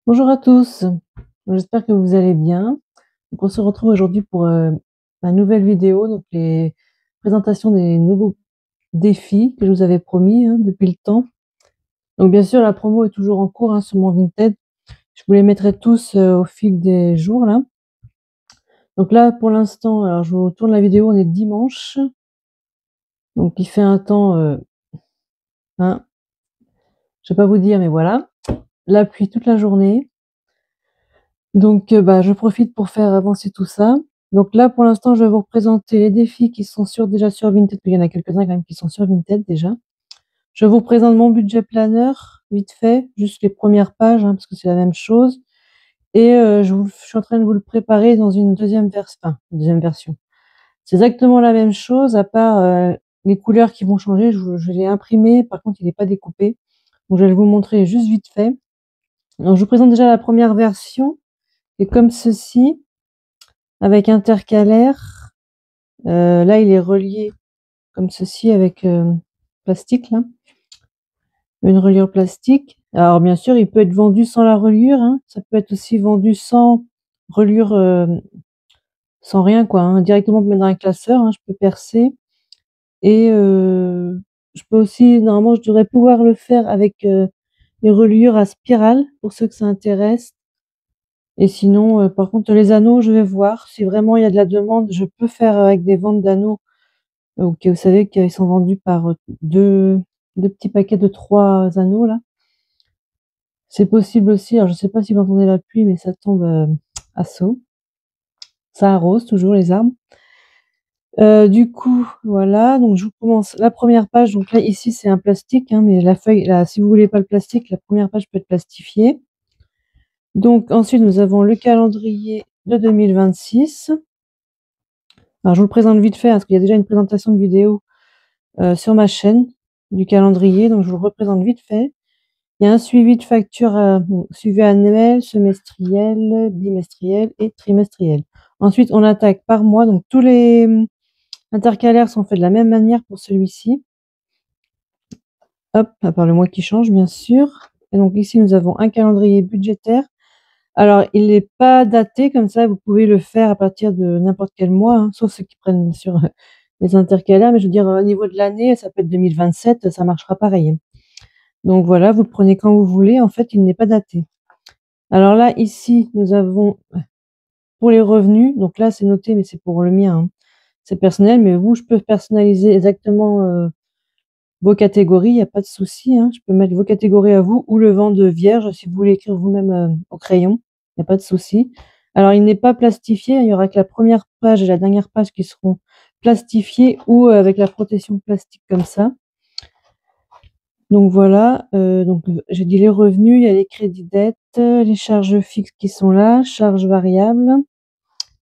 Bonjour à tous, j'espère que vous allez bien. Donc on se retrouve aujourd'hui pour ma nouvelle vidéo, donc les présentations des nouveaux défis que je vous avais promis depuis le temps. Donc bien sûr la promo est toujours en cours sur mon Vinted. Je vous les mettrai tous au fil des jours là. Donc là pour l'instant, alors je vous tourne la vidéo, on est dimanche. Donc il fait un temps, hein, je vais pas vous dire mais voilà, la pluie toute la journée. Donc, je profite pour faire avancer tout ça. Donc là, pour l'instant, je vais vous représenter les défis qui sont déjà sur Vinted. Il y en a quelques-uns quand même qui sont sur Vinted déjà. Je vous présente mon budget planner, vite fait, juste les premières pages, parce que c'est la même chose. Et je suis en train de vous le préparer dans une deuxième version. C'est exactement la même chose, à part les couleurs qui vont changer. Je l'ai imprimé, par contre, il n'est pas découpé. Donc, je vais vous montrer juste vite fait. Donc, je vous présente déjà la première version. Et comme ceci, avec intercalaire. Là, il est relié comme ceci avec plastique, là. Une reliure plastique. Alors, bien sûr, il peut être vendu sans la reliure. Ça peut être aussi vendu sans reliure, sans rien, quoi. Directement mettre dans un classeur. Je peux percer. Et je peux aussi, normalement, je devrais pouvoir le faire avec les reliures à spirale, pour ceux que ça intéresse. Et sinon, par contre, les anneaux, je vais voir. Si vraiment il y a de la demande, je peux faire avec des ventes d'anneaux. Ok, vous savez qu'ils sont vendus par deux petits paquets de 3 anneaux là. C'est possible aussi. Alors je sais pas si vous entendez la pluie, mais ça tombe à seau. Ça arrose toujours les arbres. Du coup, voilà. Donc je vous commence la première page. Donc là ici c'est un plastique, mais la feuille là, si vous voulez pas le plastique, la première page peut être plastifiée. Donc ensuite nous avons le calendrier de 2026. Alors je vous le présente vite fait parce qu'il y a déjà une présentation de vidéo sur ma chaîne du calendrier, donc je vous le représente vite fait. Il y a un suivi de facture suivi annuel, semestriel, bimestriel et trimestriel. Ensuite, on attaque par mois, donc tous les intercalaires sont faits de la même manière pour celui-ci. Hop, à part le mois qui change, bien sûr. Et donc ici, nous avons un calendrier budgétaire. Alors, il n'est pas daté comme ça, vous pouvez le faire à partir de n'importe quel mois, sauf ceux qui prennent sur les intercalaires, mais je veux dire, au niveau de l'année, ça peut être 2027, ça marchera pareil. Donc voilà, vous le prenez quand vous voulez, en fait, il n'est pas daté. Alors là, ici, nous avons pour les revenus, donc là, c'est noté, mais c'est pour le mien, c'est personnel, mais vous, je peux personnaliser exactement vos catégories, il n'y a pas de souci, je peux mettre vos catégories à vous ou le vent de vierge, si vous voulez écrire vous-même au crayon, il n'y a pas de souci. Alors, il n'est pas plastifié, il y aura que la première page et la dernière page qui seront plastifiées ou avec la protection plastique comme ça. Donc voilà, j'ai dit les revenus, il y a les crédits dettes, les charges fixes qui sont là, charges variables,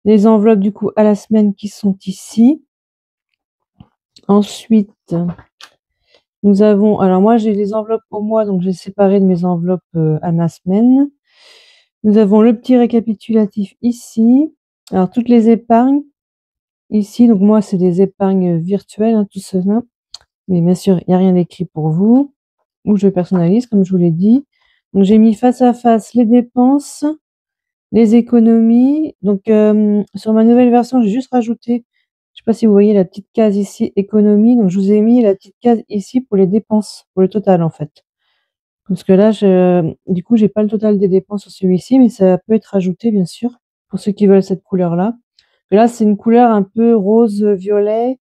les enveloppes du coup à la semaine qui sont ici. Ensuite, nous avons, alors moi j'ai les enveloppes au mois, donc j'ai séparé de mes enveloppes à ma semaine. Nous avons le petit récapitulatif ici. Alors toutes les épargnes ici, donc moi c'est des épargnes virtuelles, tout cela. Mais bien sûr, il n'y a rien d'écrit pour vous. Ou je personnalise, comme je vous l'ai dit. Donc j'ai mis face à face les dépenses, les économies. Donc sur ma nouvelle version, j'ai juste rajouté, je sais pas si vous voyez la petite case ici, économie. Donc je vous ai mis la petite case ici pour les dépenses, pour le total en fait. Parce que là, du coup, j'ai pas le total des dépenses sur celui-ci, mais ça peut être rajouté bien sûr pour ceux qui veulent cette couleur-là. Là, c'est une couleur un peu rose violet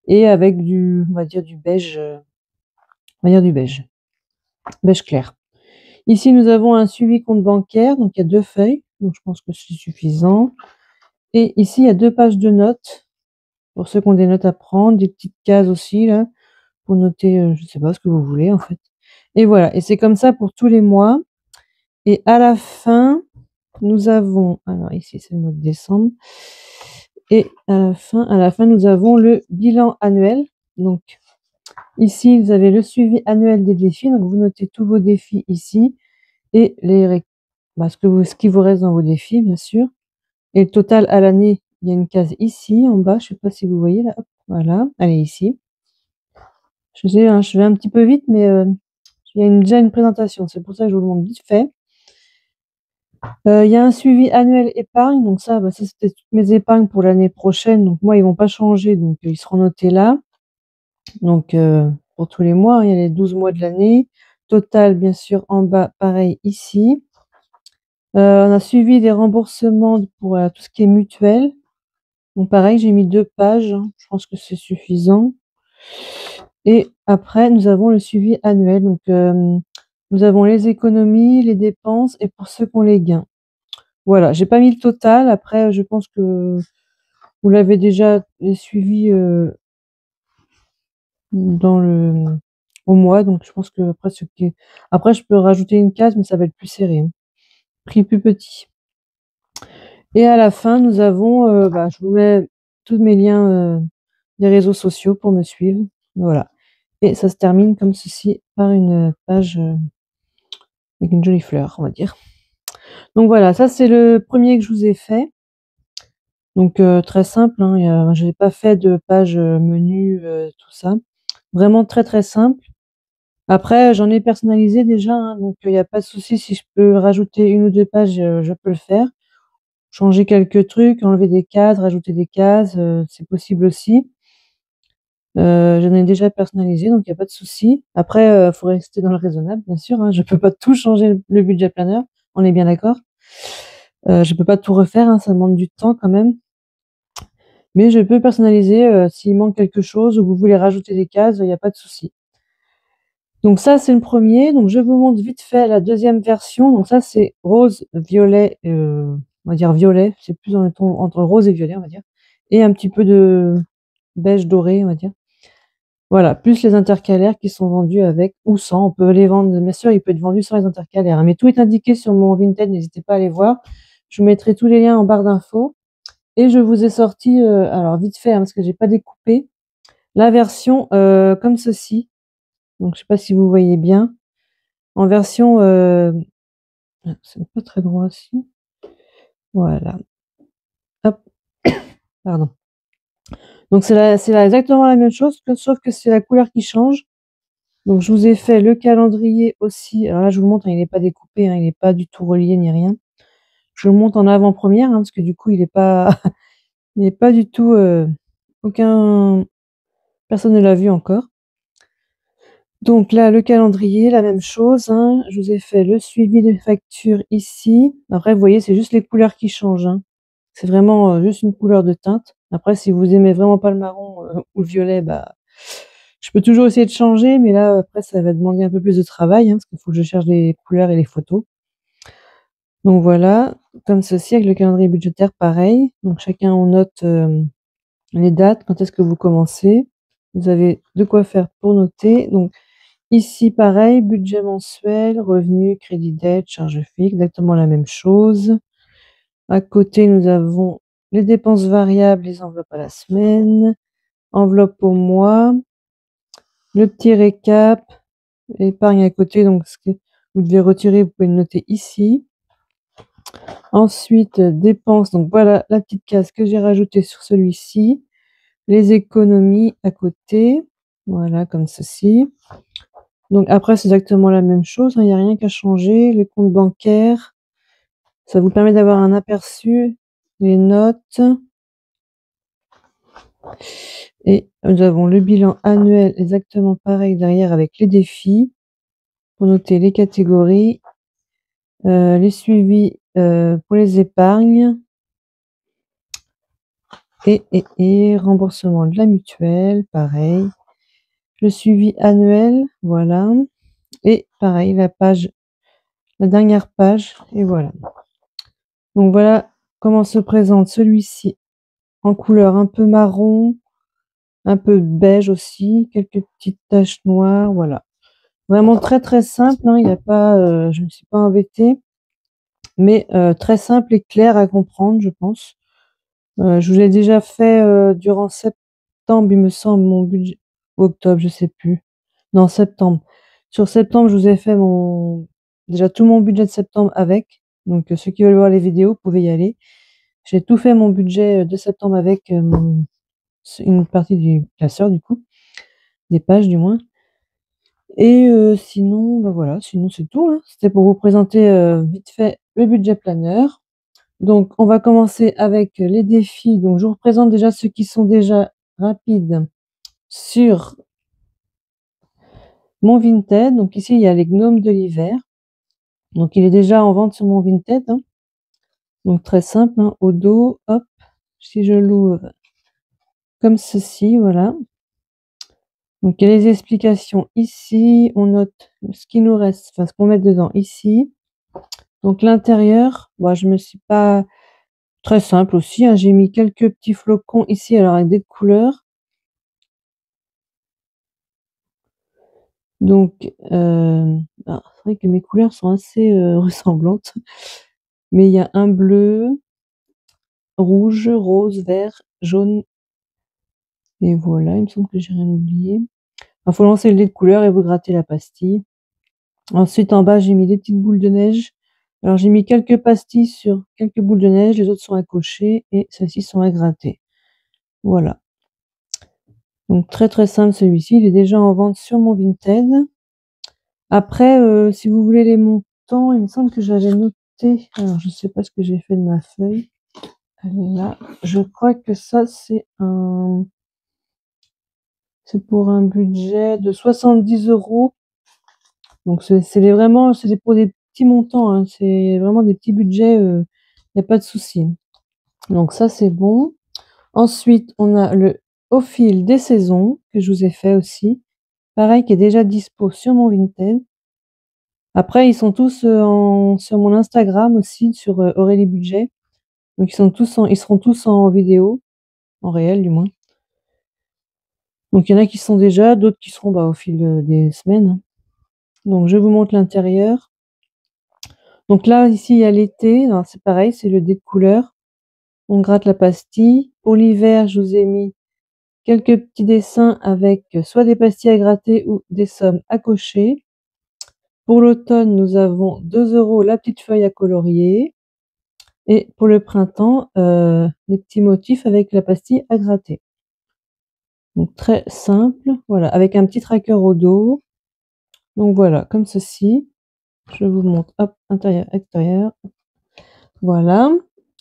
et avec on va dire du beige, on va dire du beige clair. Ici, nous avons un suivi compte bancaire, donc il y a 2 feuilles, donc je pense que c'est suffisant. Et ici, il y a 2 pages de notes, pour ceux qui ont des notes à prendre, des petites cases aussi, là, pour noter, je ne sais pas ce que vous voulez, en fait. Et voilà, et c'est comme ça pour tous les mois. Et à la fin, nous avons, alors ici, c'est le mois de décembre. Et à la fin, nous avons le bilan annuel. Donc, ici, vous avez le suivi annuel des défis. Donc, vous notez tous vos défis ici et ce qui vous reste dans vos défis, bien sûr. Et le total à l'année, il y a une case ici, en bas. Je ne sais pas si vous voyez là. Hop, voilà, elle est ici. Je sais, je vais un petit peu vite, mais il y a déjà une présentation. C'est pour ça que je vous le montre vite fait. Il y a un suivi annuel épargne, donc ça, ça c'était toutes mes épargnes pour l'année prochaine. Donc moi, ils vont pas changer, donc ils seront notés là. Donc pour tous les mois, il y a les 12 mois de l'année. Total, bien sûr, en bas, pareil ici. On a suivi des remboursements pour tout ce qui est mutuel. Donc pareil, j'ai mis 2 pages, hein. Je pense que c'est suffisant. Et après, nous avons le suivi annuel. Donc nous avons les économies, les dépenses et pour ceux qui ont les gains. Voilà, j'ai pas mis le total. Après, je pense que vous l'avez déjà suivi au mois. Donc je pense que après je peux rajouter une case, mais ça va être plus serré, hein. Prix plus petit. Et à la fin, nous avons, je vous mets tous mes liens des réseaux sociaux pour me suivre. Voilà. Et ça se termine comme ceci par une page avec une jolie fleur, on va dire. Donc voilà, ça c'est le premier que je vous ai fait. Donc très simple, hein, je n'ai pas fait de page menu, tout ça. Vraiment très très simple. Après, j'en ai personnalisé déjà, hein, donc il n'y a pas de souci si je peux rajouter une ou deux pages, je peux le faire. Changer quelques trucs, enlever des cases, rajouter des cases, c'est possible aussi. J'en ai déjà personnalisé, donc il n'y a pas de souci. Après, faut rester dans le raisonnable, bien sûr, hein. Je peux pas tout changer le budget planner, on est bien d'accord. Je peux pas tout refaire, hein, ça demande du temps quand même. Mais je peux personnaliser s'il manque quelque chose ou vous voulez rajouter des cases, il n'y a pas de souci. Donc ça, c'est le premier. Donc je vous montre vite fait la deuxième version. Donc ça, c'est rose, violet, on va dire violet. C'est plus dans le ton entre rose et violet, on va dire. Et un petit peu de beige doré, on va dire. Voilà, plus les intercalaires qui sont vendus avec ou sans. On peut les vendre, bien sûr, il peut être vendu sans les intercalaires, hein. Mais tout est indiqué sur mon Vinted, n'hésitez pas à aller voir. Je vous mettrai tous les liens en barre d'infos. Et je vous ai sorti, alors vite fait, hein, parce que j'ai pas découpé, la version comme ceci. Donc je sais pas si vous voyez bien. En version, c'est pas très droit ici. Voilà. Hop. Pardon. Donc c'est exactement la même chose, sauf que c'est la couleur qui change. Donc je vous ai fait le calendrier aussi. Alors là, je vous montre, il n'est pas découpé, hein, il n'est pas du tout relié ni rien. Je le montre en avant-première, hein, parce que du coup, il n'est pas, il n'est pas du tout, personne ne l'a vu encore. Donc là, le calendrier, la même chose, hein. Je vous ai fait le suivi des factures ici. Après, vous voyez, c'est juste les couleurs qui changent, hein. C'est vraiment juste une couleur de teinte. Après, si vous aimez vraiment pas le marron ou le violet, je peux toujours essayer de changer, mais là, après, ça va demander un peu plus de travail, hein, parce qu'il faut que je cherche les couleurs et les photos. Donc voilà, comme ceci, avec le calendrier budgétaire, pareil. Donc chacun, on note les dates, quand est-ce que vous commencez. Vous avez de quoi faire pour noter. Donc ici, pareil, budget mensuel, revenu, crédit dette, charge fixe, exactement la même chose. À côté, nous avons les dépenses variables, les enveloppes à la semaine, enveloppe au mois, le petit récap, épargne à côté, donc ce que vous devez retirer, vous pouvez le noter ici. Ensuite, dépenses, donc voilà la petite case que j'ai rajoutée sur celui-ci. Les économies à côté, voilà, comme ceci. Donc après, c'est exactement la même chose, hein, il n'y a rien qu'à changer. Les comptes bancaires, ça vous permet d'avoir un aperçu, les notes. Et nous avons le bilan annuel exactement pareil derrière avec les défis pour noter les catégories, les suivis pour les épargnes et remboursement de la mutuelle, pareil. Le suivi annuel, voilà. Et pareil, la dernière page, et voilà. Donc voilà comment se présente celui-ci en couleur un peu marron, un peu beige aussi, quelques petites taches noires, voilà. Vraiment très très simple, hein, il y a pas, je ne me suis pas embêtée, mais très simple et clair à comprendre, je pense. Je vous l'ai déjà fait durant septembre, il me semble, mon budget, ou octobre, je sais plus. Non, septembre. Sur septembre, je vous ai fait déjà tout mon budget de septembre avec. Donc ceux qui veulent voir les vidéos, vous pouvez y aller. J'ai tout fait mon budget de septembre avec une partie du classeur, du coup, des pages du moins. Et sinon, bah voilà, sinon c'est tout, hein. C'était pour vous présenter vite fait le budget planner. Donc, on va commencer avec les défis. Donc, je vous représente déjà ceux qui sont déjà rapides sur mon Vinted. Donc, ici, il y a les gnomes de l'hiver. Donc, il est déjà en vente sur mon Vinted, hein. Donc, très simple, hein. Au dos, hop, si je l'ouvre comme ceci, voilà. Donc, il y a les explications ici. On note ce qui nous reste, enfin, ce qu'on met dedans ici. Donc, l'intérieur, moi, je me suis pas très simple aussi, hein. J'ai mis quelques petits flocons ici, alors avec des couleurs. Donc, c'est vrai que mes couleurs sont assez ressemblantes. Mais il y a un bleu, rouge, rose, vert, jaune. Et voilà, il me semble que j'ai rien oublié. Il faut lancer le dé de couleur et vous grattez la pastille. Ensuite, en bas, j'ai mis des petites boules de neige. Alors, j'ai mis quelques pastilles sur quelques boules de neige. Les autres sont à cocher et celles-ci sont à gratter. Voilà. Donc, très très simple celui-ci. Il est déjà en vente sur mon Vinted. Après, si vous voulez les montants, il me semble que j'avais noté. Alors, je ne sais pas ce que j'ai fait de ma feuille. Elle est là. Je crois que ça, c'est pour un budget de 70 euros. Donc, vraiment, c'est pour des petits montants, hein. C'est vraiment des petits budgets. Il n'y a pas de souci. Donc, ça, c'est bon. Ensuite, on a le Au fil des saisons que je vous ai fait aussi. Pareil, qui est déjà dispo sur mon Vinted. Après, ils sont tous sur mon Instagram aussi, sur Aurélie Budget. Donc, ils seront tous en vidéo, en réel du moins. Donc, il y en a qui sont déjà, d'autres qui seront au fil des semaines, hein. Donc, je vous montre l'intérieur. Donc là, ici, il y a l'été. Alors, c'est pareil, c'est le dé de couleur. On gratte la pastille. Pour l'hiver, je vous ai mis quelques petits dessins avec soit des pastilles à gratter ou des sommes à cocher. Pour l'automne, nous avons 2 euros la petite feuille à colorier. Et pour le printemps, les petits motifs avec la pastille à gratter. Donc très simple, voilà, avec un petit tracker au dos. Donc voilà, comme ceci. Je vous montre, hop, intérieur, extérieur. Voilà.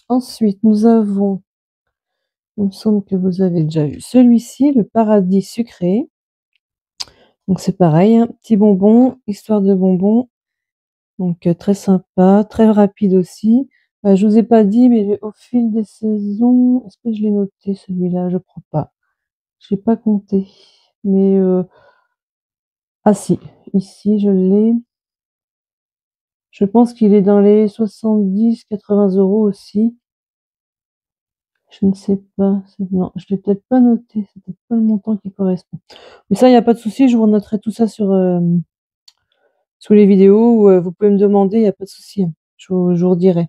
Ensuite, nous avons, il me semble que vous avez déjà vu celui-ci, le paradis sucré. Donc c'est pareil, un petit bonbon, histoire de bonbon. Donc très sympa, très rapide aussi. Je vous ai pas dit, mais au fil des saisons, est-ce que je l'ai noté celui-là? Je crois pas. Je n'ai pas compté. Mais ah si, ici je l'ai. Je pense qu'il est dans les 70-80 euros aussi. Je ne sais pas. Non, je l'ai peut-être pas noté. C'est peut-être pas le montant qui correspond. Mais ça, il n'y a pas de souci. Je vous renoterai tout ça sous les vidéos ou vous pouvez me demander. Il n'y a pas de souci, hein. Je vous redirai.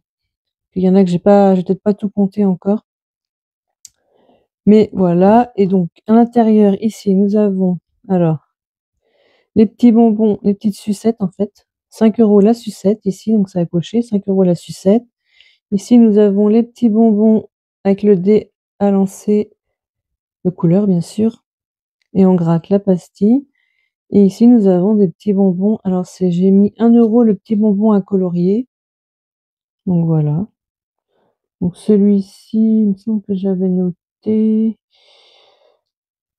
Il y en a que j'ai peut-être pas tout compté encore. Mais voilà. Et donc, à l'intérieur, ici, nous avons, alors, les petits bonbons, les petites sucettes, en fait. 5 euros la sucette, ici, donc ça a coché. 5 euros la sucette. Ici, nous avons les petits bonbons avec le dé à lancer de couleur, bien sûr. Et on gratte la pastille. Et ici, nous avons des petits bonbons. Alors, j'ai mis 1 euro le petit bonbon à colorier. Donc, voilà. Donc, celui-ci, il me semble que j'avais noté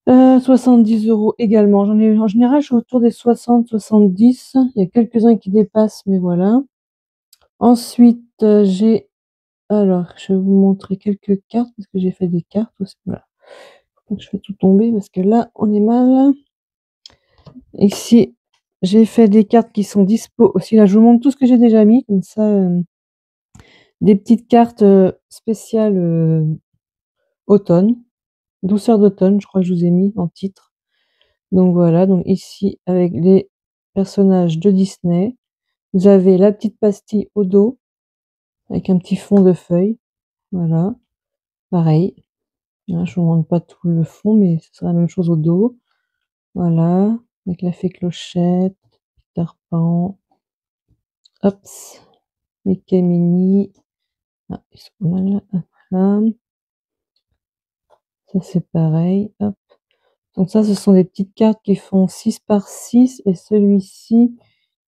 70 euros également. En général, je suis autour des 60-70. Il y a quelques-uns qui dépassent, mais voilà. Ensuite, alors, je vais vous montrer quelques cartes parce que j'ai fait des cartes aussi. Voilà. Donc, je fais tout tomber parce que là, on est mal. Ici, j'ai fait des cartes qui sont dispo aussi. Là, je vous montre tout ce que j'ai déjà mis. Comme ça, des petites cartes spéciales automne. Douceur d'automne, je crois que je vous ai mis en titre. Donc voilà, donc ici, avec les personnages de Disney. Vous avez la petite pastille au dos, avec un petit fond de feuilles. Voilà, pareil. Là, je ne vous montre pas tout le fond, mais ce sera la même chose au dos. Voilà, avec la fée Clochette, Peter Pan. Hop, Mickey Minnie. Ah, ils sont mal là. Voilà. Ça, c'est pareil. Hop. Donc ça, ce sont des petites cartes qui font 6 par 6 et celui-ci,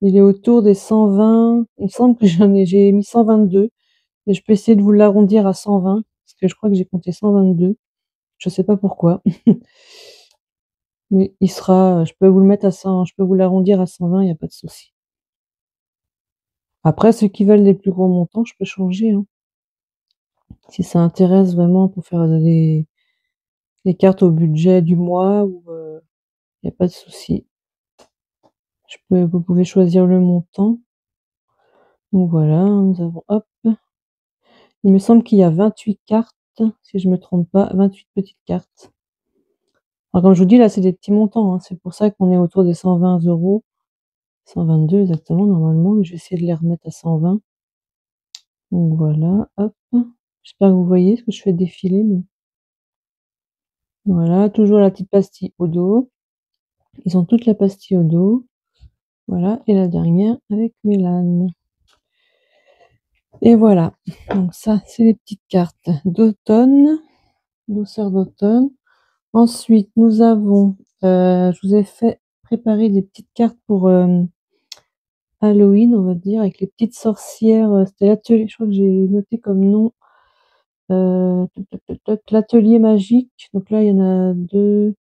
il est autour des 120. Il me semble que j'ai mis 122, mais je peux essayer de vous l'arrondir à 120 parce que je crois que j'ai compté 122. Je sais pas pourquoi. Mais il sera, je peux vous le mettre à 100, je peux vous l'arrondir à 120, il n'y a pas de souci. Après, ceux qui veulent des plus gros montants, je peux changer, hein. Si ça intéresse vraiment pour faire les cartes au budget du mois, ou il n'y a pas de souci. Vous pouvez choisir le montant. Donc voilà, nous avons, hop, il me semble qu'il y a 28 cartes, si je me trompe pas, 28 petites cartes. Alors comme je vous dis, là, c'est des petits montants, hein. C'est pour ça qu'on est autour des 120 €. 122 exactement, normalement, mais je vais essayer de les remettre à 120. Donc voilà, hop. J'espère que vous voyez ce que je fais défiler, mais voilà, toujours la petite pastille au dos. Ils ont toute la pastille au dos. Voilà, et la dernière avec Mélane. Et voilà, donc ça, c'est les petites cartes d'automne, douceur d'automne. Ensuite, nous avons, je vous ai fait préparer des petites cartes pour Halloween, on va dire, avec les petites sorcières. C'était l'atelier, je crois que j'ai noté comme nom, l'atelier magique. Donc là, il y en a 2,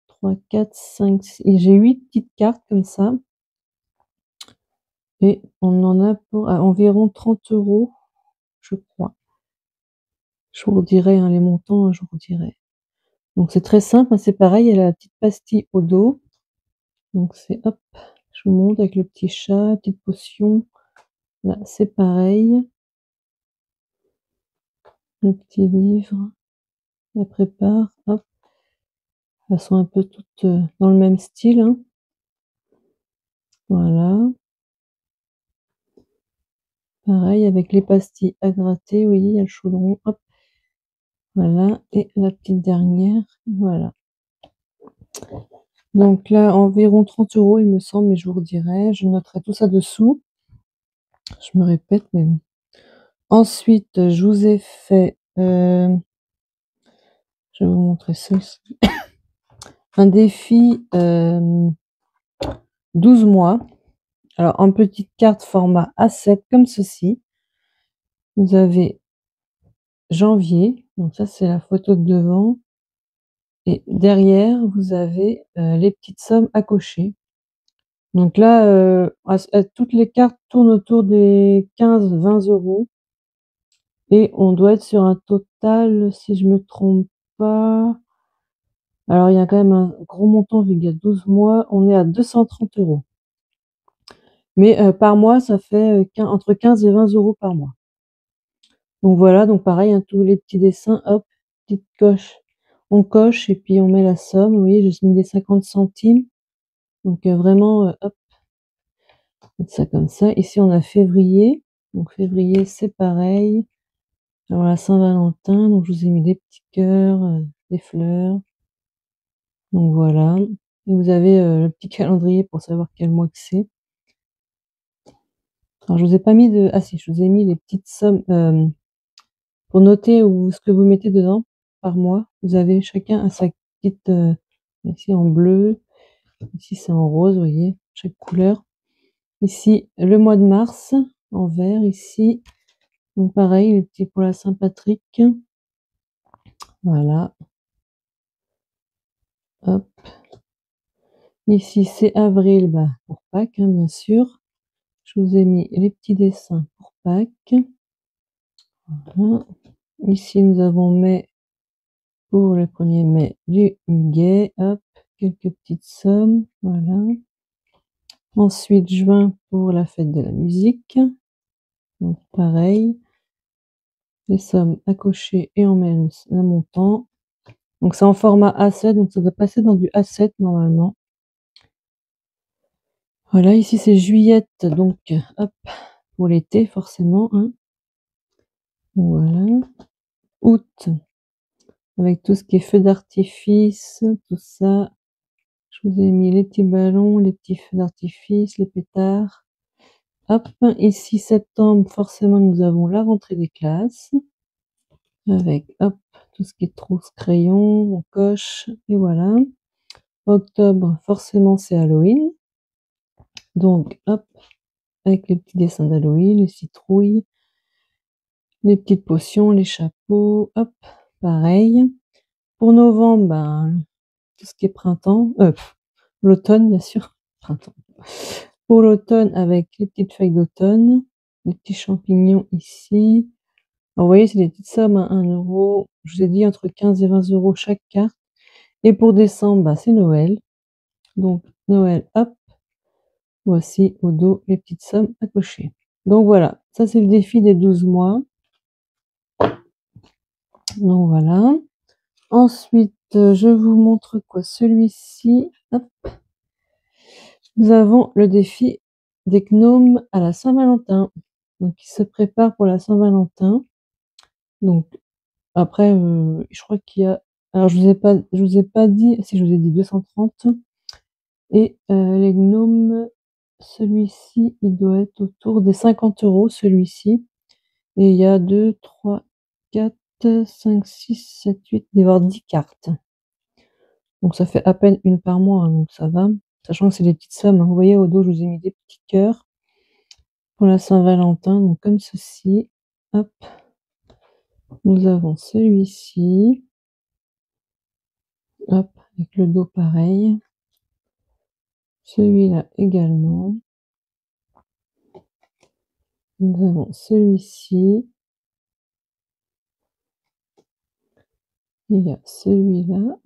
3, 4, 5, et j'ai 8 petites cartes comme ça. Et on en a pour environ 30 €, je crois. Je vous redirai, hein, les montants, je vous redirai. Donc c'est très simple, hein, c'est pareil, il y a la petite pastille au dos. Donc c'est, hop, je vous montre avec le petit chat, petite potion. Là, c'est pareil. Le petit livre, la prépare, hop. Elles sont un peu toutes dans le même style, hein. Voilà. Pareil avec les pastilles à gratter, oui, il y a le chaudron, hop. Voilà, et la petite dernière, voilà. Donc là, environ 30 €, il me semble, mais je vous redirai. Je noterai tout ça dessous. Je me répète, mais bon. Ensuite, je vous ai fait, je vais vous montrer ceci. Un défi 12 mois. Alors, en petite carte format A7 comme ceci. Vous avez janvier, donc ça c'est la photo de devant. Et derrière, vous avez les petites sommes à cocher. Donc là, toutes les cartes tournent autour des 15-20 €. Et on doit être sur un total, si je me trompe pas. Alors, il y a quand même un gros montant vu qu'il y a 12 mois. On est à 230 €. Mais par mois, ça fait entre 15 et 20 € par mois. Donc voilà, donc pareil, hein, tous les petits dessins, hop, petite coche. On coche et puis on met la somme. Vous voyez, j'ai mis des 50 centimes. Donc vraiment, hop, mettre ça comme ça. Ici, on a février. Donc février, c'est pareil. Alors la Saint-Valentin, donc je vous ai mis des petits cœurs, des fleurs. Donc voilà. Et vous avez le petit calendrier pour savoir quel mois que c'est. Alors je vous ai pas mis de... Ah si, je vous ai mis les petites sommes pour noter ce que vous mettez dedans par mois. Vous avez chacun à sa petite... ici en bleu, ici c'est en rose, vous voyez, chaque couleur. Ici, le mois de mars, en vert, ici. Donc pareil, les petits pour la Saint-Patrick. Voilà. Hop. Ici, c'est avril, bah, pour Pâques, hein, bien sûr. Je vous ai mis les petits dessins pour Pâques. Voilà. Ici, nous avons mai pour le 1er mai du muguet. Hop, quelques petites sommes. Voilà. Ensuite, juin pour la fête de la musique. Donc, pareil. Les sommes à cocher et on met un montant. Donc, c'est en format A7, donc ça doit passer dans du A7 normalement. Voilà, ici c'est juillette, donc hop, pour l'été forcément, hein. Voilà. Août, avec tout ce qui est feux d'artifice, tout ça. Je vous ai mis les petits ballons, les petits feux d'artifice, les pétards. Hop, ici septembre, forcément nous avons la rentrée des classes. Avec, hop, tout ce qui est trousse, crayon, on coche, et voilà. Octobre, forcément, c'est Halloween. Donc, hop, avec les petits dessins d'Halloween, les citrouilles, les petites potions, les chapeaux, hop, pareil. Pour novembre, ben, tout ce qui est printemps, l'automne, bien sûr, printemps. Pour l'automne, avec les petites feuilles d'automne, les petits champignons ici. Alors, vous voyez, c'est des petites sommes à 1 euro. Je vous ai dit entre 15 et 20 euros chaque carte. Et pour décembre, bah, c'est Noël. Donc, Noël, hop, voici au dos les petites sommes à cocher. Donc voilà, ça c'est le défi des 12 mois. Donc voilà. Ensuite, je vous montre quoi? Celui-ci, hop. Nous avons le défi des gnomes à la Saint-Valentin. Donc, ils se préparent pour la Saint-Valentin. Donc, après, je crois qu'il y a. Alors, je vous ai pas dit, si je vous ai dit 230. Et les gnomes, celui-ci, il doit être autour des 50 euros, celui-ci. Et il y a 2, 3, 4, 5, 6, 7, 8, il doit y avoir 10 cartes. Donc ça fait à peine une par mois, hein, donc ça va. Sachant que c'est des petites sommes, hein. Vous voyez, au dos, je vous ai mis des petits cœurs pour la Saint-Valentin. Donc comme ceci. Hop. Nous avons celui-ci. Hop, avec le dos pareil. Celui-là également. Nous avons celui-ci. Il y a celui-là.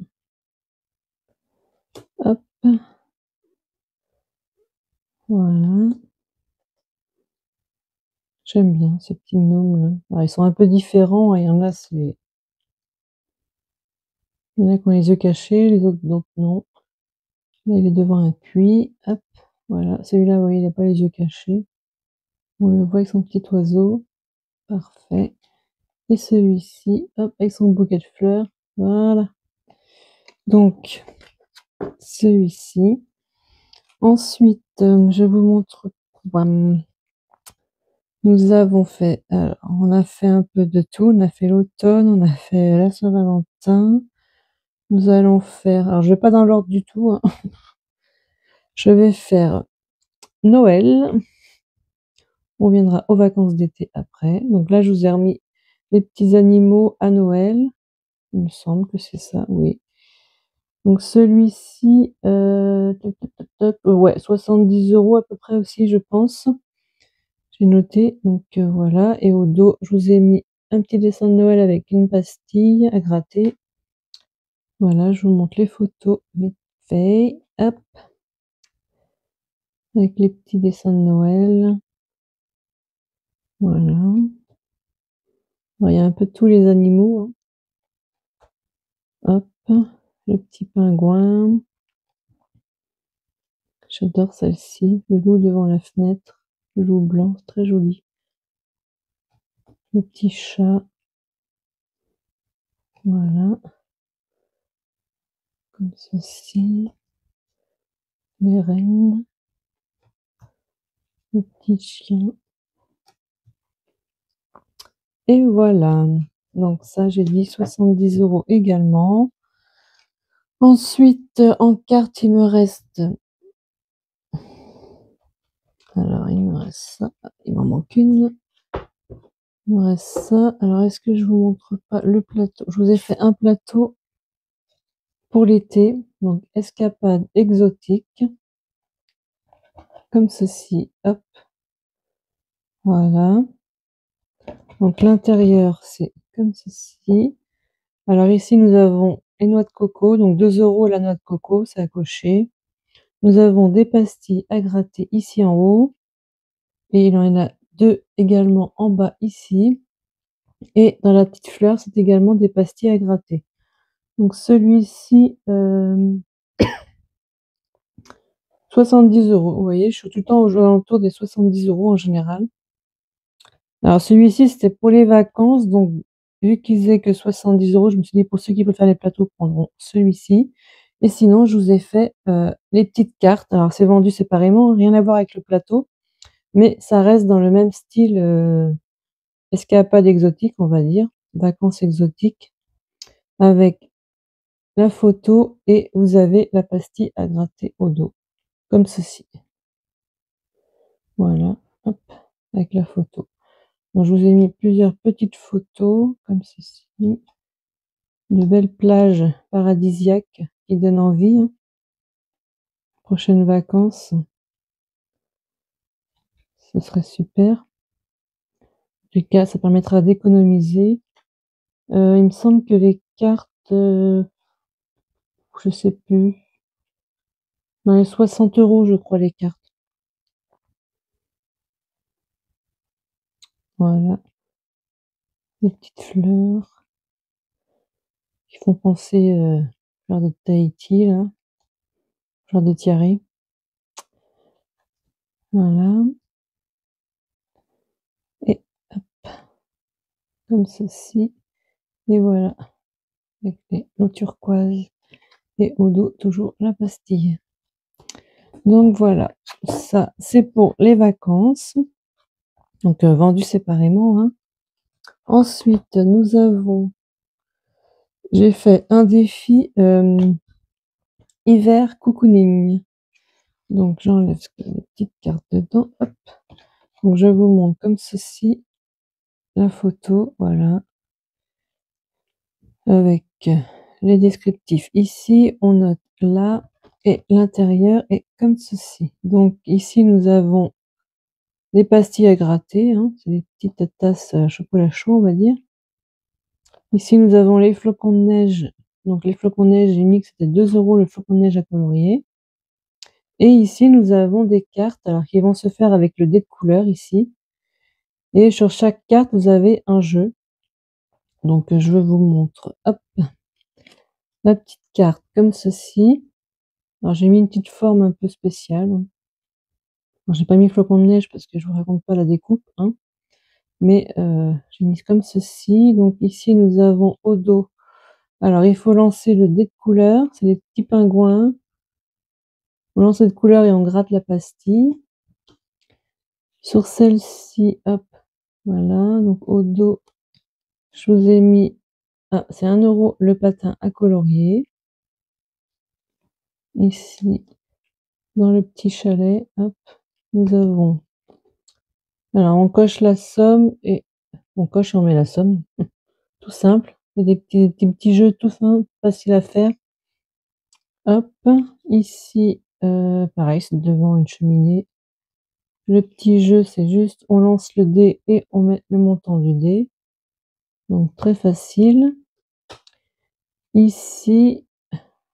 Hop. Voilà. J'aime bien ces petits gnomes-là. Alors, ils sont un peu différents. Il y en a, il y en a qui ont les yeux cachés, les autres non. Là, il est devant un puits. Hop. Voilà. Celui-là, vous voyez, il n'a pas les yeux cachés. On le voit avec son petit oiseau. Parfait. Et celui-ci, hop, avec son bouquet de fleurs. Voilà. Donc, celui-ci. Ensuite, je vous montre. Nous avons fait, alors, on a fait un peu de tout. On a fait l'automne, on a fait la Saint-Valentin. Nous allons faire, alors je vais pas dans l'ordre du tout, hein. Je vais faire Noël. On viendra aux vacances d'été après. Donc là, je vous ai remis les petits animaux à Noël. Il me semble que c'est ça, oui. Donc celui-ci, ouais, 70 euros à peu près aussi, je pense. J'ai noté, donc voilà. Et au dos, je vous ai mis un petit dessin de Noël avec une pastille à gratter. Voilà, je vous montre les photos vite fait. Hop. Avec les petits dessins de Noël. Voilà. Il y a un peu tous les animaux, hein. Hop. Le petit pingouin. J'adore celle-ci. Le loup devant la fenêtre. Le loup blanc, très joli. Le petit chat. Voilà. Comme ceci. Les rennes. Le petit chien. Et voilà. Donc ça, j'ai dit 70 euros également. Ensuite, en carte, il me reste. Alors, il me reste ça. Il m'en manque une. Il me reste ça. Alors, est-ce que je vous montre pas le plateau? Je vous ai fait un plateau pour l'été. Donc, escapade exotique. Comme ceci. Hop. Voilà. Donc, l'intérieur, c'est comme ceci. Alors, ici, nous avons les noix de coco. Donc, 2 euros la noix de coco, c'est à cocher. Nous avons des pastilles à gratter ici en haut. Et il y en a 2 également en bas ici. Et dans la petite fleur, c'est également des pastilles à gratter. Donc celui-ci, 70 euros. Vous voyez, je suis tout le temps aux alentours des 70 euros en général. Alors celui-ci, c'était pour les vacances. Donc vu qu'ils faisaient que 70 euros, je me suis dit pour ceux qui peuvent faire les plateaux, prendront celui-ci. Et sinon, je vous ai fait les petites cartes. Alors c'est vendu séparément, rien à voir avec le plateau. Mais ça reste dans le même style escapade exotique, on va dire. Vacances exotiques. Avec la photo et vous avez la pastille à gratter au dos, comme ceci. Voilà, hop, avec la photo. Bon, je vous ai mis plusieurs petites photos, comme ceci, de belles plages paradisiaques qui donnent envie, hein. Prochaines vacances, ce serait super. En tout cas, ça permettra d'économiser. Il me semble que les cartes, je sais plus, dans les 60 €, je crois, les cartes. Voilà, des petites fleurs qui font penser fleurs de Tahiti, là, fleurs de tiare. Voilà, et hop, comme ceci. Et voilà, avec l'eau turquoise. Et au dos, toujours la pastille. Donc voilà, ça c'est pour les vacances. Donc vendu séparément, hein. Ensuite, nous avons, j'ai fait un défi hiver cocooning. Donc j'enlève les petites cartes dedans. Hop. Donc je vous montre comme ceci la photo, voilà, avec les descriptifs. Ici, on note là et l'intérieur est comme ceci. Donc ici, nous avons des pastilles à gratter, hein, c'est des petites tasses chocolat chaud, on va dire. Ici, nous avons les flocons de neige. Donc les flocons de neige, j'ai mis que c'était 2 € le flocon de neige à colorier. Et ici, nous avons des cartes, alors qui vont se faire avec le dé de couleur ici. Et sur chaque carte, vous avez un jeu. Donc je vous montre, hop, la petite carte comme ceci. Alors j'ai mis une petite forme un peu spéciale. Alors, j'ai pas mis flocon de neige parce que je vous raconte pas la découpe, hein. Mais j'ai mis comme ceci. Donc ici, nous avons au dos. Alors il faut lancer le dé de couleur, c'est les petits pingouins. On lance de couleur et on gratte la pastille. Sur celle-ci, hop, voilà, donc au dos, je vous ai mis, c'est 1 € le patin à colorier. Ici, dans le petit chalet, hop, nous avons, alors on coche la somme et on coche et on met la somme, tout simple. Il y a des petits jeux tout simples, faciles à faire. Hop, ici, pareil, c'est devant une cheminée. Le petit jeu, c'est juste, on lance le dé et on met le montant du dé. Donc très facile. Ici,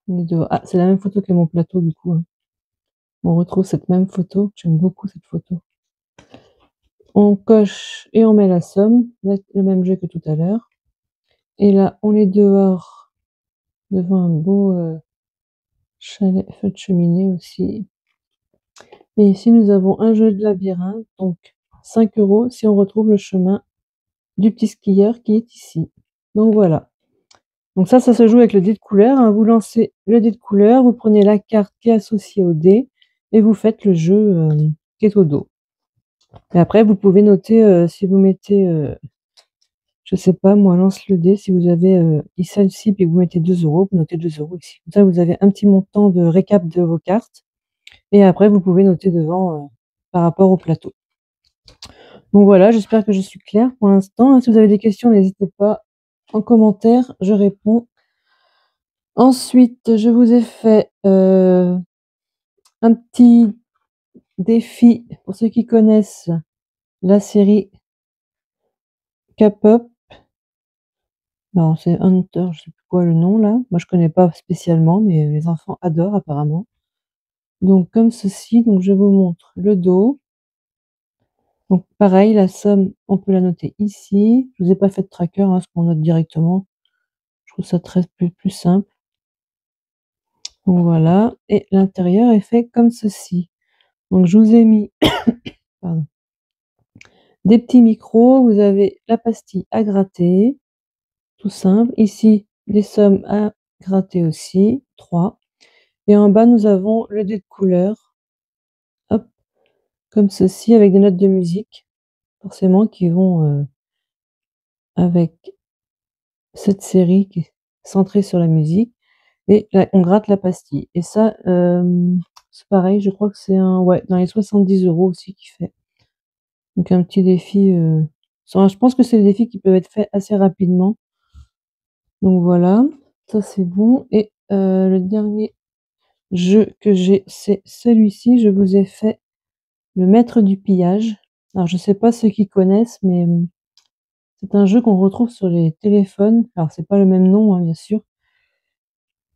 c'est la même photo que mon plateau du coup, hein. On retrouve cette même photo. J'aime beaucoup cette photo. On coche et on met la somme. Le même jeu que tout à l'heure. Et là, on est dehors devant un beau chalet feu de cheminée aussi. Et ici, nous avons un jeu de labyrinthe. Donc 5 € si on retrouve le chemin du petit skieur qui est ici. Donc voilà. Donc ça se joue avec le dé de couleur, hein. Vous lancez le dé de couleur, vous prenez la carte qui est associée au dé et vous faites le jeu qui est au dos. Et après, vous pouvez noter si vous mettez, je sais pas, moi, lance le dé. Si vous avez celle-ci et que vous mettez 2 €, vous notez 2 € ici. Comme ça, vous avez un petit montant de récap de vos cartes. Et après, vous pouvez noter devant par rapport au plateau. Donc voilà, j'espère que je suis claire pour l'instant. Si vous avez des questions, n'hésitez pas en commentaire, je réponds. Ensuite, je vous ai fait un petit défi pour ceux qui connaissent la série K-pop. Alors, c'est Hunter, je sais plus quoi le nom là. Moi, je connais pas spécialement, mais les enfants adorent apparemment. Donc, comme ceci, donc je vous montre le dos. Donc, pareil, la somme, on peut la noter ici. Je vous ai pas fait de tracker, hein, ce qu'on note directement. Je trouve ça très plus simple. Donc voilà, et l'intérieur est fait comme ceci. Donc, je vous ai mis pardon, des petits micros. Vous avez la pastille à gratter, tout simple. Ici, des sommes à gratter aussi, 3. Et en bas, nous avons le dé de couleur, hop, comme ceci, avec des notes de musique, forcément, qui vont avec cette série qui est centrée sur la musique. Et là, on gratte la pastille. Et ça, c'est pareil, je crois que c'est ouais, dans les 70 € aussi qui fait. Donc un petit défi. Je pense que c'est des défis qui peuvent être faits assez rapidement. Donc voilà, ça c'est bon. Et le dernier jeu que j'ai, c'est celui-ci. Je vous ai fait le maître du pillage. Alors je sais pas ceux qui connaissent, mais c'est un jeu qu'on retrouve sur les téléphones. Alors c'est pas le même nom, hein, bien sûr,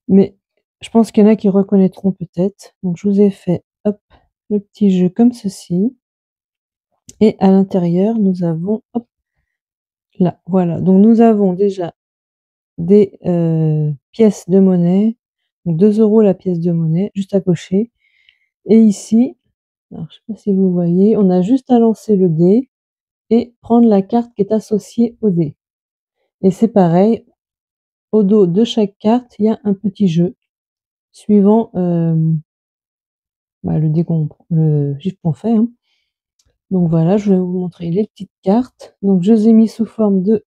mais je pense qu'il y en a qui reconnaîtront peut-être. Donc je vous ai fait, hop, le petit jeu comme ceci. Et à l'intérieur, nous avons, hop, là, voilà. Donc nous avons déjà des pièces de monnaie. Donc 2 € la pièce de monnaie, juste à cocher. Et ici, alors je sais pas si vous voyez, on a juste à lancer le dé et prendre la carte qui est associée au dé. Et c'est pareil, au dos de chaque carte, il y a un petit jeu suivant le chiffre qu'on fait, hein. Donc voilà, je vais vous montrer les petites cartes. Donc je les ai mis sous forme de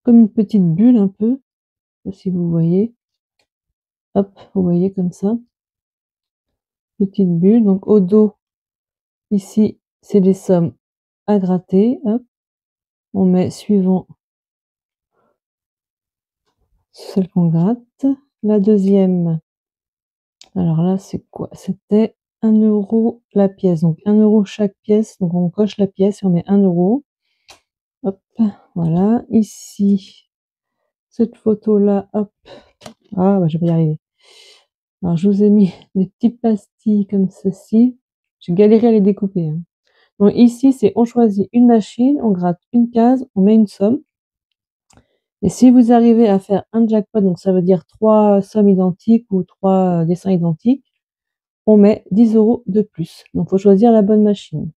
comme une petite bulle un peu, je sais pas si vous voyez. Hop, vous voyez comme ça, petite bulle. Donc au dos, ici, c'est les sommes à gratter. Hop, on met suivant celle qu'on gratte. La deuxième, alors là, c'est quoi? C'était 1 € la pièce. Donc 1 € chaque pièce. Donc on coche la pièce et on met 1 €. Hop, voilà. Ici, cette photo-là, hop. Ah, bah, je vais y arriver. Alors, je vous ai mis des petites pastilles comme ceci. J'ai galéré à les découper, hein. Donc ici, c'est on choisit une machine, on gratte une case, on met une somme. Et si vous arrivez à faire un jackpot, donc ça veut dire 3 sommes identiques ou 3 dessins identiques, on met 10 € de plus. Donc il faut choisir la bonne machine.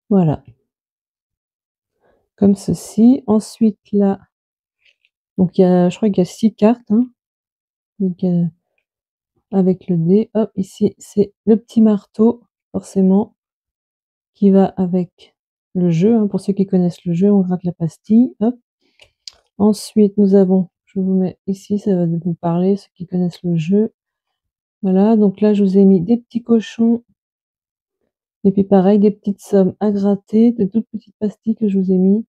Voilà. Comme ceci. Ensuite, là, donc je crois qu'il y a 6 cartes, hein. Donc, avec le dé. Hop, ici, c'est le petit marteau, forcément, qui va avec le jeu, hein. Pour ceux qui connaissent le jeu, on gratte la pastille. Hop. Ensuite, nous avons, je vous mets ici, ça va vous parler, ceux qui connaissent le jeu. Voilà, donc là, je vous ai mis des petits cochons. Et puis pareil, des petites sommes à gratter, de toutes petites pastilles que je vous ai mis.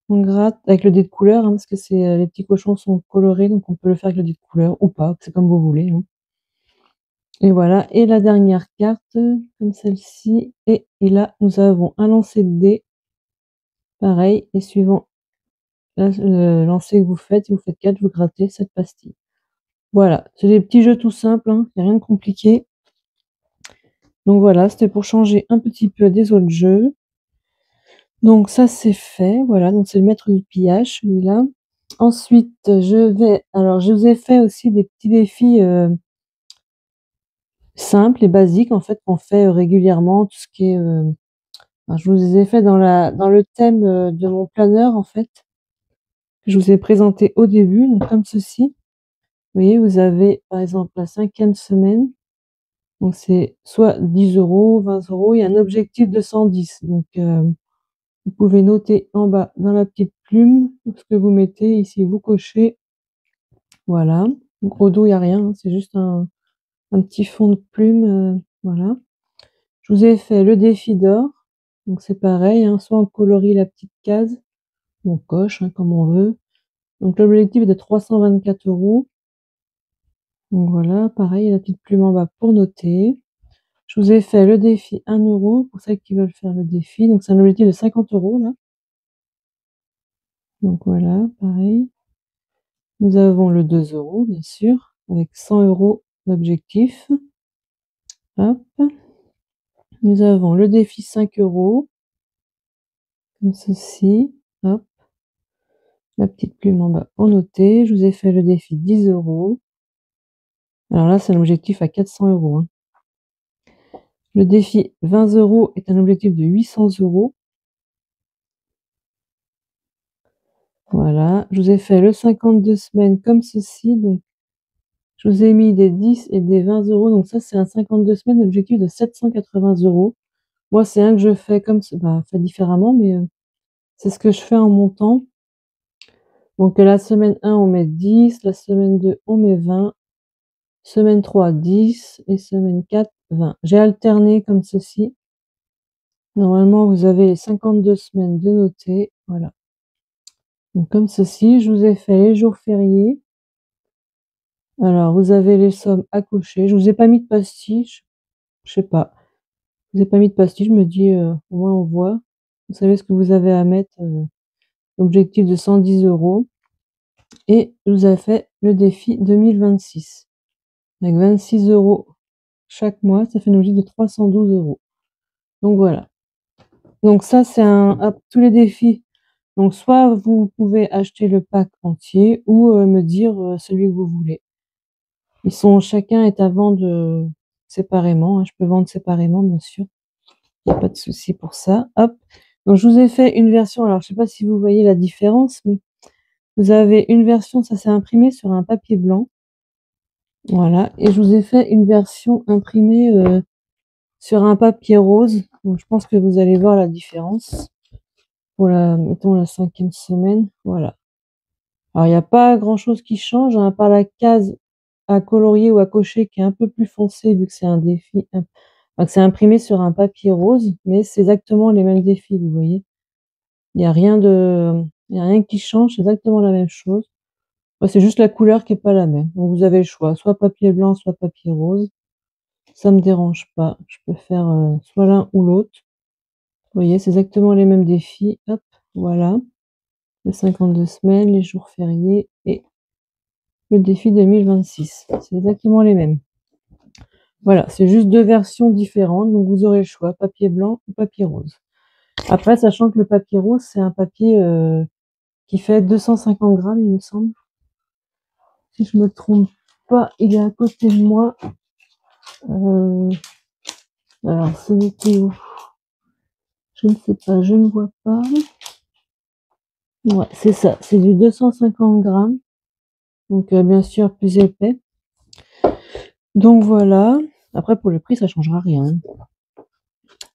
On gratte avec le dé de couleur, hein, parce que les petits cochons sont colorés, donc on peut le faire avec le dé de couleur ou pas, c'est comme vous voulez, hein. Et voilà, et la dernière carte, comme celle-ci, et là, nous avons un lancer de dés, pareil, et suivant le lancer que vous faites, si vous faites 4, vous grattez cette pastille. Voilà, c'est des petits jeux tout simples, hein, il n'y a rien de compliqué. Donc voilà, c'était pour changer un petit peu des autres jeux. Donc ça, c'est fait, voilà, donc c'est le maître du pillage, celui-là. Ensuite, alors je vous ai fait aussi des petits défis simples et basiques, en fait, qu'on fait régulièrement, tout ce qui est... je vous les ai fait dans le thème de mon planeur, en fait, que je vous ai présenté au début, donc comme ceci. Vous voyez, vous avez, par exemple, la 5e semaine, donc c'est soit 10 €, 20 €, il y a un objectif de 110. Donc, vous pouvez noter en bas dans la petite plume ce que vous mettez. Ici, vous cochez. Voilà. Donc, au dos, il n'y a rien, hein, c'est juste un petit fond de plume. Voilà. Je vous ai fait le défi d'or. Donc, c'est pareil, hein, soit on colorie la petite case, on coche, hein, comme on veut. Donc, l'objectif est de 324 €. Donc, voilà, pareil, la petite plume en bas pour noter. Je vous ai fait le défi 1 € pour celles qui veulent faire le défi. Donc, c'est un objectif de 50 € là. Donc, voilà, pareil. Nous avons le 2 €, bien sûr, avec 100 € d'objectif. Hop. Nous avons le défi 5 €, comme ceci. Hop. La petite plume en bas pour noter. Je vous ai fait le défi 10 €. Alors là, c'est un objectif à 400 €, hein. Le défi 20 € est un objectif de 800 €. Voilà. Je vous ai fait le 52 semaines comme ceci. Donc, je vous ai mis des 10 et des 20 €. Donc ça, c'est un 52 semaines, objectif de 780 €. Moi, c'est un que je fais comme ça, fait différemment, mais c'est ce que je fais en montant. Donc la semaine 1, on met 10, la semaine 2, on met 20, semaine 3, 10 et semaine 4, 20. J'ai alterné comme ceci. Normalement, vous avez les 52 semaines de noter. Voilà. Donc comme ceci, je vous ai fait les jours fériés. Alors, vous avez les sommes à cocher. Je vous ai pas mis de pastiche. Je sais pas. Je vous ai pas mis de pastiche. Je me dis, au moins on voit. Vous savez ce que vous avez à mettre. Objectif de 110 €. Et je vous ai fait le défi 2026. Avec 26 € chaque mois, ça fait un objectif de 312 €. Donc voilà. Donc ça, c'est tous les défis. Donc soit vous pouvez acheter le pack entier ou me dire celui que vous voulez. Chacun est à vendre séparément, hein. Je peux vendre séparément, bien sûr. Il n'y a pas de souci pour ça. Hop. Donc je vous ai fait une version. Alors je sais pas si vous voyez la différence, mais vous avez une version, ça s'est imprimé sur un papier blanc. Voilà. Et je vous ai fait une version imprimée sur un papier rose. Donc je pense que vous allez voir la différence. Pour mettons la 5e semaine. Voilà. Alors il n'y a pas grand chose qui change, hein, à part la case à colorier ou à cocher qui est un peu plus foncée vu que c'est un défi, enfin, que c'est imprimé sur un papier rose, mais c'est exactement les mêmes défis, vous voyez. Il n'y a rien qui change, c'est exactement la même chose. C'est juste la couleur qui est pas la même. Donc vous avez le choix, soit papier blanc, soit papier rose. Ça me dérange pas. Je peux faire soit l'un ou l'autre. Vous voyez, c'est exactement les mêmes défis. Hop, voilà. Les 52 semaines, les jours fériés et le défi 2026. C'est exactement les mêmes. Voilà, c'est juste deux versions différentes, donc vous aurez le choix, papier blanc ou papier rose. Après, sachant que le papier rose, c'est un papier qui fait 250 grammes, il me semble. Si je me trompe pas, il est à côté de moi. Alors, c'est où? Je ne sais pas, je ne vois pas. Ouais, c'est ça, c'est du 250 grammes. Donc, bien sûr, plus épais. Donc, voilà. Après, pour le prix, ça changera rien.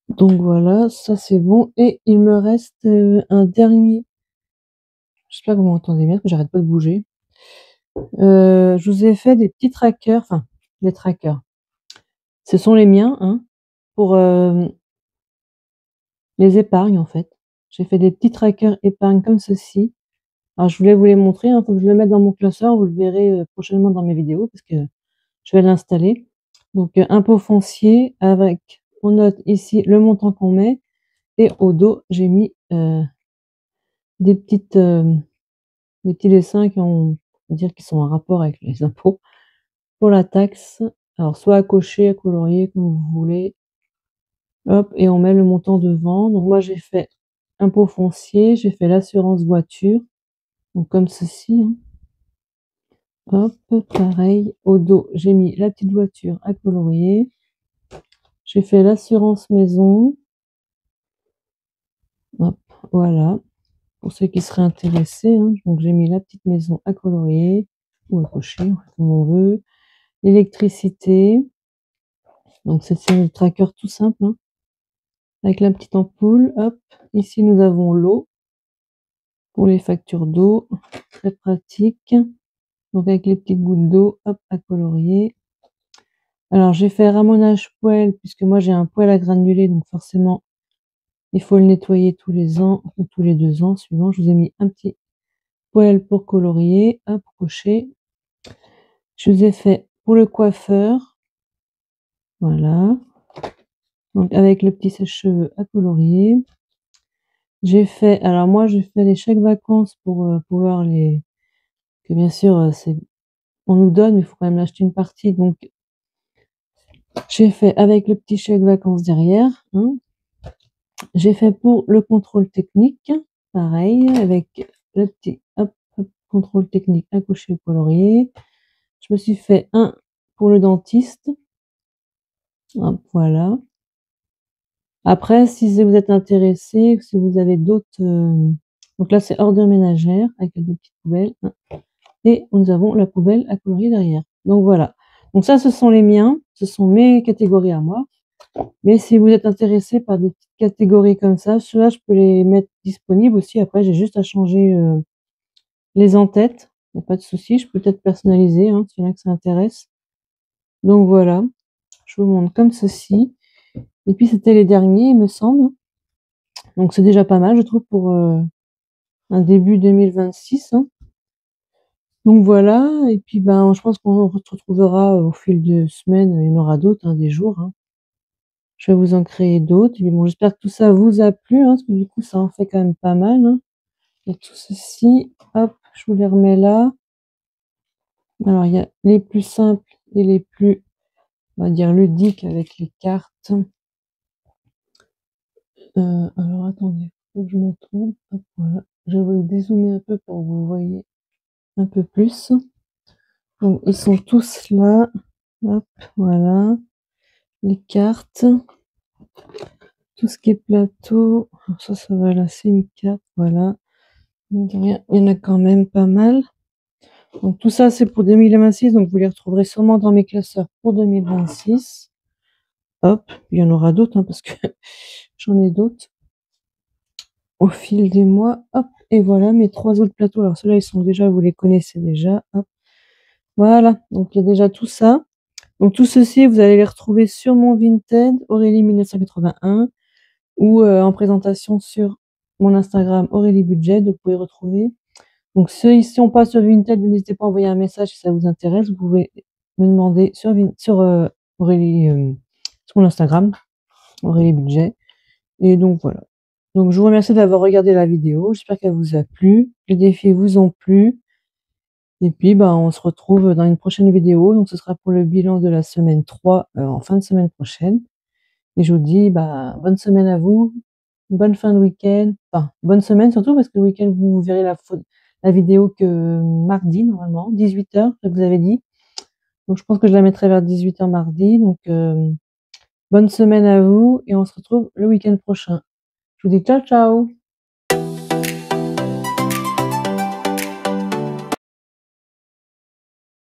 Donc, voilà, ça c'est bon. Et il me reste un dernier. J'espère que vous m'entendez bien, parce que j'arrête pas de bouger. Je vous ai fait des petits trackers, enfin, des trackers. Ce sont les miens, hein, pour les épargnes, en fait. J'ai fait des petits trackers épargne comme ceci. Alors, je voulais vous les montrer, hein, faut que je le mette dans mon classeur. Vous le verrez prochainement dans mes vidéos, parce que je vais l'installer. Donc, impôt foncier avec, on note ici le montant qu'on met. Et au dos, j'ai mis des petits dessins qui sont en rapport avec les impôts. Pour la taxe, alors soit à cocher, à colorier, comme vous voulez. Hop, et on met le montant devant. Donc moi j'ai fait impôt foncier, j'ai fait l'assurance voiture. Donc comme ceci, hein. Hop, pareil, au dos, j'ai mis la petite voiture à colorier. J'ai fait l'assurance maison. Hop, voilà. Pour ceux qui seraient intéressés, hein. Donc j'ai mis la petite maison à colorier ou à cocher, comme on veut. L'électricité. Donc c'est le tracker tout simple, hein, avec la petite ampoule. Hop, ici nous avons l'eau pour les factures d'eau, très pratique. Donc avec les petites gouttes d'eau, hop, à colorier. Alors j'ai fait ramonage poêle puisque moi j'ai un poêle à granulés, donc forcément il faut le nettoyer tous les ans ou tous les 2 ans suivant. Je vous ai mis un petit poêle pour colorier, hop, pour cocher. Je vous ai fait pour le coiffeur, voilà. Donc avec le petit sèche-cheveux à colorier. J'ai fait, alors moi j'ai fait les chèques vacances pour pouvoir que bien sûr on nous donne, mais il faut quand même l'acheter une partie. Donc j'ai fait avec le petit chèque vacances derrière, hein. J'ai fait pour le contrôle technique, pareil, avec le petit hop, contrôle technique à cocher colorier. Je me suis fait un pour le dentiste. Hop, voilà. Après, si vous êtes intéressé, si vous avez d'autres... donc là, c'est ordures ménagères avec les deux petites poubelles, hein. Et nous avons la poubelle à colorier derrière. Donc voilà. Donc ça, ce sont les miens. Ce sont mes catégories à moi. Mais si vous êtes intéressé par des petites catégories comme ça, ceux-là, je peux les mettre disponibles aussi. Après, j'ai juste à changer les en-têtes, il n'y a pas de souci, je peux peut-être personnaliser, hein, s'il y en a que ça intéresse. Donc voilà, je vous montre comme ceci. Et puis c'était les derniers, il me semble. Donc c'est déjà pas mal, je trouve, pour un début 2026. Hein. Donc voilà, et puis ben je pense qu'on se retrouvera au fil de semaines, il y en aura d'autres, hein, des jours. Hein. Je vais vous en créer d'autres. Et puis bon, j'espère que tout ça vous a plu, hein, parce que du coup ça en fait quand même pas mal. Hein. Et tout ceci, hop, je vous les remets là. Alors il y a les plus simples et les plus, on va dire, ludiques avec les cartes. Alors attendez, faut que je me trompe. Hop, voilà. Je vais vous dézoomer un peu pour que vous voyez un peu plus. Donc ils sont tous là. Hop, voilà. Les cartes. Tout ce qui est plateau. Alors ça va là, c'est une carte, voilà. Il y en a quand même pas mal. Donc tout ça c'est pour 2026, donc vous les retrouverez sûrement dans mes classeurs pour 2026. Hop, il y en aura d'autres, hein, parce que j'en ai d'autres au fil des mois. Hop, et voilà mes 3 autres plateaux. Alors ceux-là, ils sont déjà, vous les connaissez déjà. Hop, voilà, donc il y a déjà tout ça. Donc tout ceci, vous allez les retrouver sur mon Vinted, Aurélie 1981, ou en présentation sur mon Instagram, Aurélie Budget, vous pouvez retrouver. Donc ceux ici, on passe sur Vinted, n'hésitez pas à envoyer un message si ça vous intéresse. Vous pouvez me demander sur Aurélie, sur mon Instagram, Aurélie Budget. Et donc voilà. Donc je vous remercie d'avoir regardé la vidéo. J'espère qu'elle vous a plu. Les défis vous ont plu. Et puis ben, on se retrouve dans une prochaine vidéo. Donc ce sera pour le bilan de la semaine 3 en fin de semaine prochaine. Et je vous dis bah, bonne semaine à vous. Bonne fin de week-end. Enfin, bonne semaine surtout parce que le week-end, vous verrez la vidéo que mardi, normalement, 18h, je vous avais dit. Donc, je pense que je la mettrai vers 18h mardi. Donc, bonne semaine à vous et on se retrouve le week-end prochain. Je vous dis ciao, ciao!